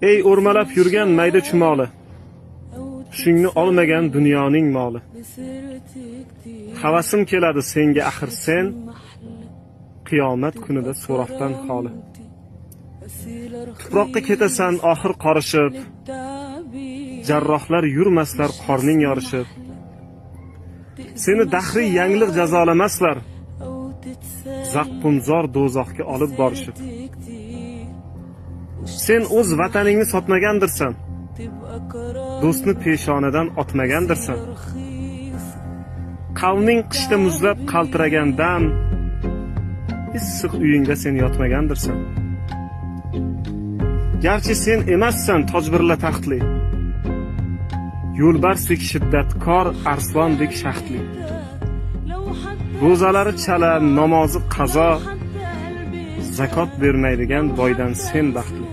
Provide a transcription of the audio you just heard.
Ey o'rmalab yurgan mayda chumoli, shungni olmagan dunyoning moli. Havasim keladi senga axir sen, qiyomat kunida so'roqdan xoli. Tuproqqa ketasan oxir qorishib, jarrohlar yurmaslar qorning yorishib. Seni dahri yangliq jazolamaslar, zaqqumzor do'zaxga olib borishib. Sen o'z vataningni sotmagandirsan, do'stni peshonadan otmagandirsan. Qavming qishda muzlab qaltiragandan, issiq uyingda sen yotmagandirsan. Garchi sen emassan tojbirla taxtli, yo'lbarsdek shiddatkor, arslondek shaxtli. Ro'zalari chala, namozi qazo, zakot bermaydigan boydan sen baxtli.